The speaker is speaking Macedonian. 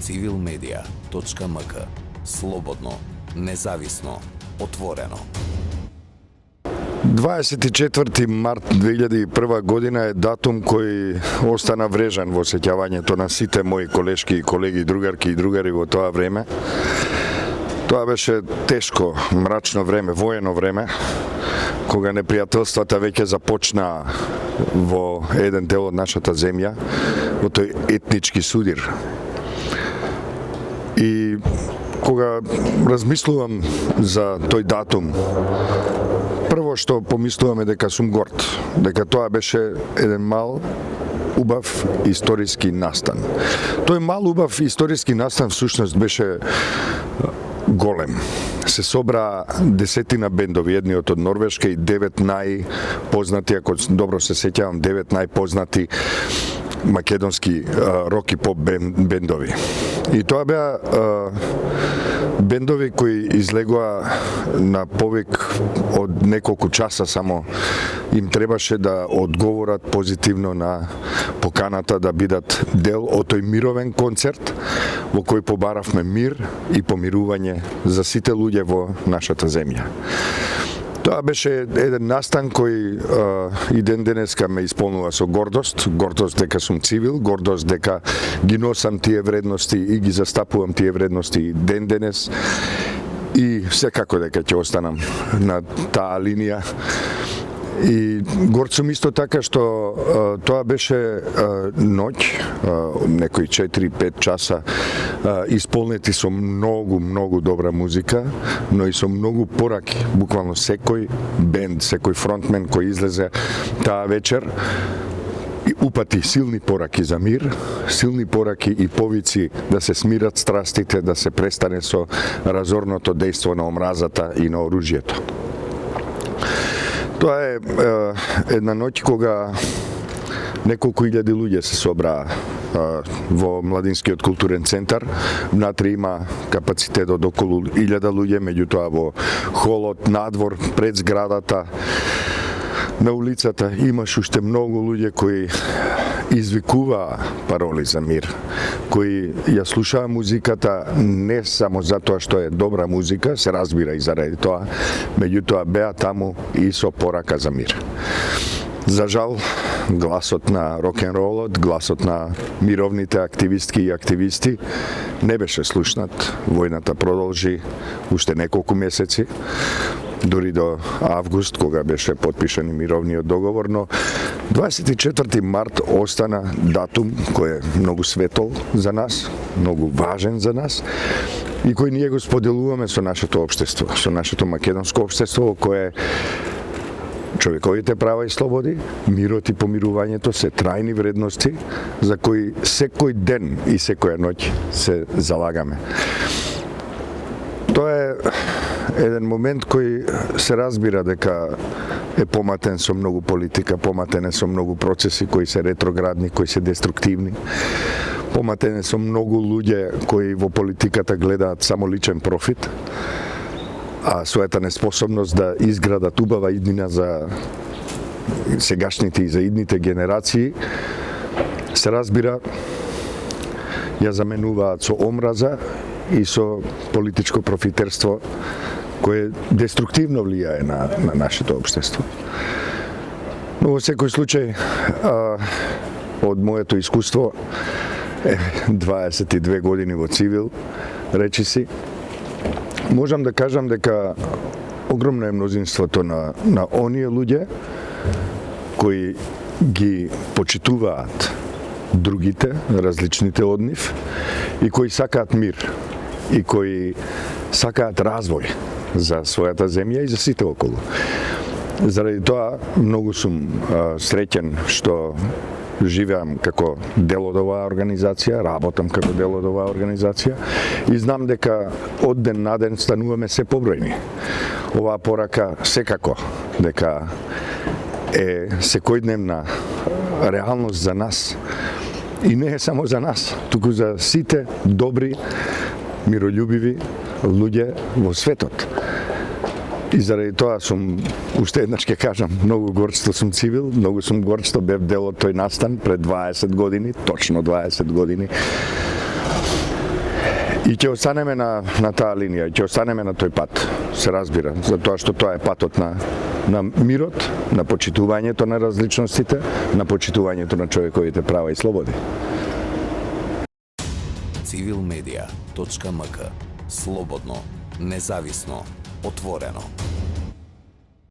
civilmedia.mk. Slobodno, nezavisno, otvoreno. 24. mart 2001 година е датум кој остана врежан во сеќавањето на сите мои колешки и колеги, другарки и другари во тоа време. Тоа беше тешко, мрачно време, воено време, кога непријателствата веќе започнаа во еден дел од нашата земја, во тој етнички судир. И кога размислувам за тој датум, прво што помислувам е дека сум горд, дека тоа беше еден мал, убав историски настан. Тој мал, убав историски настан всушност беше голем. Се собра десетина бендови, едниот од Норвешка и 9 најпознати, ако добро се сеќавам, 9 најпознати македонски рок и поп бендови. И тоа беа бендови кои излегоа на повик од неколку часа само. Им требаше да одговорат позитивно на поканата да бидат дел од тој мировен концерт во кој побаравме мир и помирување за сите луѓе во нашата земја. Тоа беше еден настан кој и ден денеска ме исполнува со гордост, гордост дека сум цивил, гордост дека ги носам тие вредности и ги застапувам тие вредности ден денес и секако дека ќе останам на таа линија. И горд сум исто така што тоа беше ноќ, некои 4-5 часа исполнети со многу добра музика, но и со многу пораки. Буквално секој бенд, секој фронтмен кој излезе таа вечер и упати силни пораки за мир, силни пораки и повици да се смират страстите, да се престане со разорното дејство на омразата и на оружјето. Тоа е една ноќ кога неколку илјади луѓе се собраа во Младинскиот културен центар. Внатре има капацитет од околу 1000 луѓе, меѓутоа во холот, надвор, пред зградата, на улицата имаш уште многу луѓе кои извикуваа пароли за мир, кои ја слушаа музиката не само затоа што е добра музика, се разбира и заради тоа, меѓутоа беа таму и со порака за мир. За жал, гласот на рок-н-ролот, гласот на мировните активистки и активисти не беше слушнат. Војната продолжи уште неколку месеци, дури до август, кога беше подпишан и мировниот договор, но 24. март остана датум кој е многу светол за нас, многу важен за нас и кој ние го споделуваме со нашето општество, со нашето македонско општество, кое човековите права и слободи, мирот и помирувањето се трајни вредности за кои секој ден и секоја ноќ се залагаме. Тоа е еден момент кој се разбира дека е поматен со многу политика, поматен е со многу процеси кои се ретроградни, кои се деструктивни, поматен е со многу луѓе кои во политиката гледаат само личен профит, а својата неспособност да изградат убава иднина за сегашните и за идните генерации, се разбира, ја заменуваат со омраза и со политичко профитерство кое деструктивно влијае на нашето општество. Но во секој случај, од моето искуство, 22 години во цивил, речиси, можам да кажам дека огромно е мнозинството на оние луѓе кои ги почитуваат другите, различните од нив, и кои сакаат мир, и кои сакаат развој за својата земја и за сите околу. Заради тоа многу сум среќен што живеам како дел од оваа организација, работам како дел од оваа организација и знам дека од ден на ден стануваме се побројни. Оваа порака секако дека е секојдневна реалност за нас и не е само за нас, туку за сите добри, мирољубиви луѓе во светот. И заради тоа сум, уште еднаш ќе кажам, многу горд што сум цивил, многу сум горд што бев дел од тој настан пред 20 години, точно 20 години. И ќе останеме на таа линија, и ќе останеме на тој пат, се разбира, затоа што тоа е патот на мирот, на почитувањето на различностите, на почитувањето на човековите права и слободи. Civilmedia.mk. Слободно, независно, отворено.